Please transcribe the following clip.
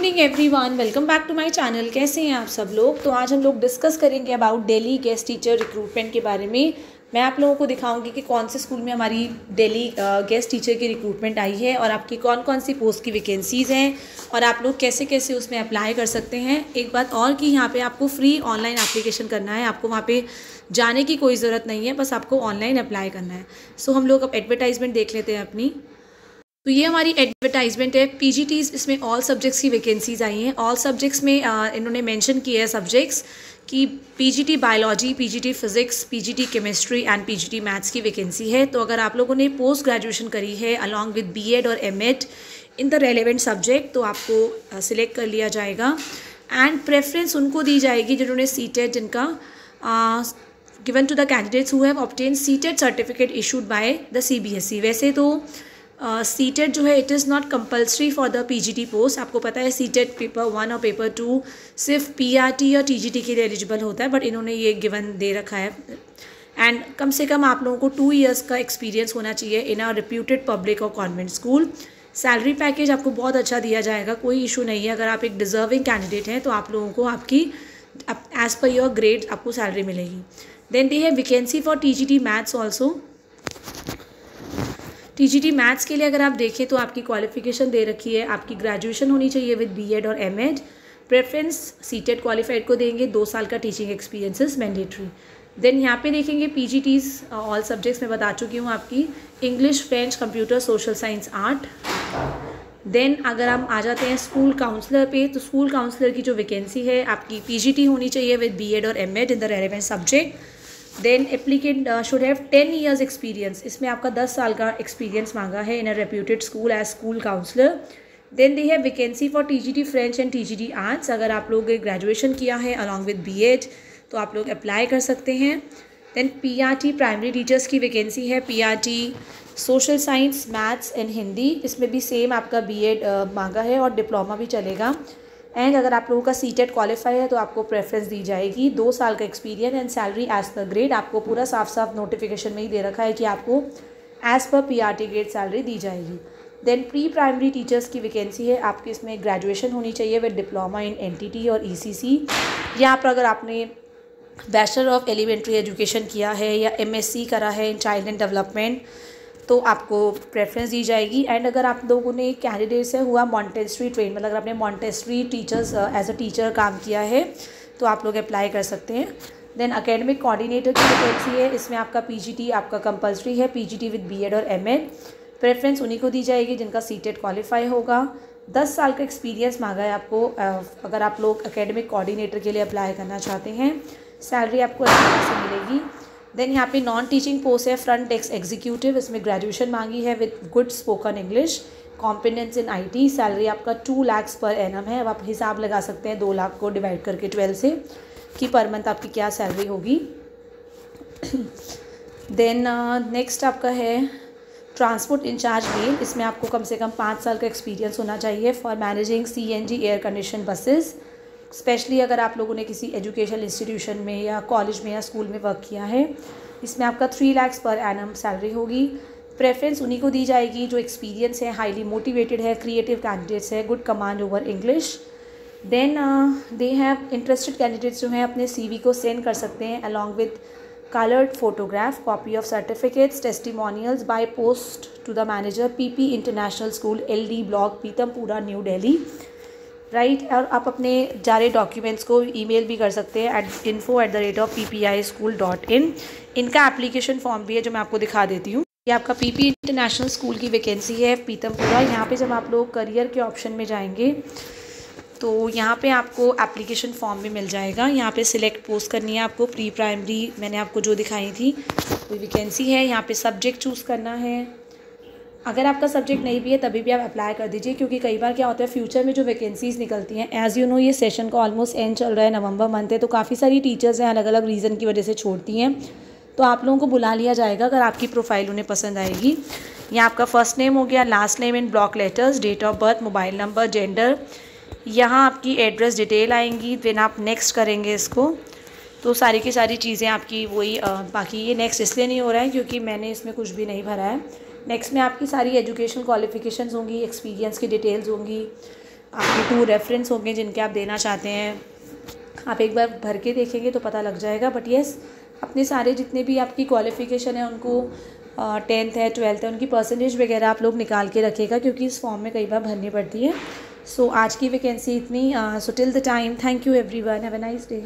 Evening everyone, welcome back to my channel. कैसे हैं आप सब लोग। तो आज हम लोग डिस्कस करेंगे about Delhi guest teacher recruitment के बारे में। मैं आप लोगों को दिखाऊंगी कि कौन से स्कूल में हमारी दिल्ली गेस्ट टीचर की रिक्रूटमेंट आई है और आपकी कौन कौन सी पोस्ट की वैकेंसीज़ हैं और आप लोग कैसे कैसे उसमें अप्लाई कर सकते हैं। एक बात और कि यहाँ पे आपको फ्री ऑनलाइन एप्लीकेशन करना है, आपको वहाँ पे जाने की कोई ज़रूरत नहीं है, बस आपको ऑनलाइन अप्लाई करना है। सो हम लोग अब एडवर्टाइजमेंट देख लेते हैं अपनी। तो ये हमारी एडवर्टाइजमेंट है। पीजीटीज़ इसमें ऑल सब्जेक्ट्स की वैकेंसीज़ आई हैं। ऑल सब्जेक्ट्स में इन्होंने मेंशन किया है सब्जेक्ट्स कि PGT biology, PGT physics, PGT chemistry and PGT maths की वैकेंसी है। तो अगर आप लोगों ने पोस्ट ग्रेजुएशन करी है अलॉन्ग विद बीएड और MEd in the relevant subject तो आपको सिलेक्ट कर लिया जाएगा। एंड प्रेफरेंस उनको दी जाएगी जिन्होंने सीटेट, जिनका given to the candidates who have obtain CTET certificate issued by the CBSE. वैसे तो सीटेट जो है it is not compulsory for the PGT post. आपको पता है सीटेट पेपर 1 और पेपर 2 सिर्फ पीआरटी या टीजीटी के लिए एलिजिबल होता है, बट इन्होंने ये गिवन दे रखा है। एंड कम से कम आप लोगों को 2 इयर्स का एक्सपीरियंस होना चाहिए इन अ रिप्यूटेड पब्लिक और कॉन्वेंट स्कूल। सैलरी पैकेज आपको बहुत अच्छा दिया जाएगा, कोई इशू नहीं है। अगर आप एक डिज़र्विंग कैंडिडेट हैं तो आप लोगों को आपकी एज़ पर योर ग्रेड आपको सैलरी मिलेगी। Then they have vacancy for TGT maths also. TGT maths के लिए अगर आप देखें तो आपकी क्वालिफिकेशन दे रखी है, आपकी ग्रेजुएशन होनी चाहिए विद बीएड और एमएड। प्रेफरेंस सीटेट क्वालिफाइड को देंगे, 2 साल का teaching experience is mandatory. Then यहाँ पे देखेंगे पीजीटीज़ ऑल सब्जेक्ट्स में बता चुकी हूँ आपकी, English, French, computer, social science, art. Then अगर हम आ जाते हैं स्कूल काउंसलर पे, तो स्कूल काउंसलर की जो वैकेंसी है आपकी पीजीटी होनी चाहिए विद बीएड और MEd in the relevant subject. Then applicant should have 10 years experience. इसमें आपका 10 साल का एक्सपीरियंस मांगा है in a reputed school as school counsellor. Then they have vacancy for TGT French and TGT arts. अगर आप लोग ग्रेजुएशन किया है अलॉन्ग विद बीएड तो आप लोग अप्लाई कर सकते हैं। देन पीआरटी प्राइमरी टीचर्स की वैकेंसी है, PRT social science, maths and Hindi. इसमें भी सेम आपका बीएड मांगा है और डिप्लोमा भी चलेगा। एंड अगर आप लोगों का सीटेट क्वालिफाई है तो आपको प्रेफरेंस दी जाएगी, 2 साल का experience and salary as per grade. आपको पूरा साफ साफ नोटिफिकेशन में ही दे रखा है कि आपको as per PRT grade salary दी जाएगी। देन प्री प्राइमरी टीचर्स की वैकेंसी है, आपकी इसमें ग्रेजुएशन होनी चाहिए विद डिप्लोमा इन एनटीटी और ईसीसी। यहाँ पर अगर आपने बैचलर ऑफ एलिमेंट्री एजुकेशन किया है या एमएससी करा है इन चाइल्ड एंड डेवलपमेंट तो आपको प्रेफरेंस दी जाएगी। एंड अगर आप लोगों ने कैंडिडेट से हुआ मॉन्टेसरी ट्रेन, मतलब अगर आपने Montessori teachers as a teacher काम किया है तो आप लोग अप्लाई कर सकते हैं। देन एकेडमिक कोऑर्डिनेटर की वैकेंसी है, इसमें आपका पीजीटी आपका कंपलसरी है, पीजीटी विद बीएड और एमएड। प्रेफरेंस उन्हीं को दी जाएगी जिनका सीटेट क्वालिफाई होगा। 10 साल का एक्सपीरियंस मांगा है आपको अगर आप लोग एकेडमिक कोऑर्डिनेटर के लिए अप्लाई करना चाहते हैं। सैलरी आपको अच्छी खासी मिलेगी। देन यहाँ पे नॉन टीचिंग पोस्ट है, फ्रंट डेस्क एग्जीक्यूटिव। इसमें ग्रेजुएशन मांगी है with good spoken English, competence in IT. Salary आपका 2 लाख पर एनम है। अब आप हिसाब लगा सकते हैं 2 लाख को डिवाइड करके 12 से कि पर मंथ आपकी क्या सैलरी होगी। देन नेक्स्ट आपका है ट्रांसपोर्ट इंचार्ज मेल। इसमें आपको कम से कम 5 साल का एक्सपीरियंस होना चाहिए for managing CNG air condition buses. Specially अगर आप लोगों ने किसी एजुकेशनल इंस्टीट्यूशन में या कॉलेज में या स्कूल में वर्क किया है। इसमें आपका 3 लाख पर एनम सैलरी होगी। प्रेफरेंस उन्हीं को दी जाएगी जो एक्सपीरियंस है, हाईली मोटिवेटेड है, क्रिएटिव कैंडिडेट्स है, good command over English. Then they have interested candidates जो हैं अपने सीवी को सेंड कर सकते हैं along with coloured photograph, copy of certificates, testimonials by post to the manager, PP International School, LD block, Pitampura, New Delhi. Right. और आप अपने सारे डॉक्यूमेंट्स को ईमेल भी कर सकते हैं at info@ppischool.in। इनका एप्लीकेशन फॉर्म भी है जो मैं आपको दिखा देती हूँ। ये आपका पीपी इंटरनेशनल स्कूल की वैकेंसी है पीतमपुरा। यहाँ पे जब आप लोग करियर के ऑप्शन में जाएंगे तो यहाँ पे आपको एप्लीकेशन फॉर्म भी मिल जाएगा। यहाँ पे सिलेक्ट पोस्ट करनी है आपको, प्री प्राइमरी मैंने आपको जो दिखाई थी कोई वैकेंसी है। यहाँ पे सब्जेक्ट चूज़ करना है। अगर आपका सब्जेक्ट नहीं भी है तभी भी आप अप्लाई कर दीजिए, क्योंकि कई बार क्या होता है फ्यूचर में जो वैकेंसीज़ निकलती हैं, एज़ यू नो ये सेशन का ऑलमोस्ट एंड चल रहा है, नवंबर मंथ है, तो काफ़ी सारी टीचर्स हैं अलग अलग रीज़न की वजह से छोड़ती हैं। तो आप लोगों को बुला लिया जाएगा अगर आपकी प्रोफाइल उन्हें पसंद आएगी। यहाँ आपका फर्स्ट नेम हो गया, last name in block letters, date of birth, mobile number, gender, यहाँ आपकी एड्रेस डिटेल आएंगी। देन आप नेक्स्ट करेंगे इसको तो सारी की सारी चीज़ें आपकी वही बाकी ये नेक्स्ट इसलिए नहीं हो रहा है क्योंकि मैंने इसमें कुछ भी नहीं भरा है। नेक्स्ट में आपकी सारी एजुकेशनल क्वालिफिकेशंस होंगी, एक्सपीरियंस की डिटेल्स होंगी, आपके 2 रेफरेंस होंगे जिनके आप देना चाहते हैं। आप एक बार भर के देखेंगे तो पता लग जाएगा। बट येस, अपने सारे जितने भी आपकी क्वालिफ़िकेशन है उनको 10th है 12th है उनकी परसेंटेज वगैरह आप लोग निकाल के रखिएगा, क्योंकि इस फॉर्म में कई बार भरनी पड़ती है। सो आज की वैकेंसी इतनी। So till the time, thank you everyone, have a nice day.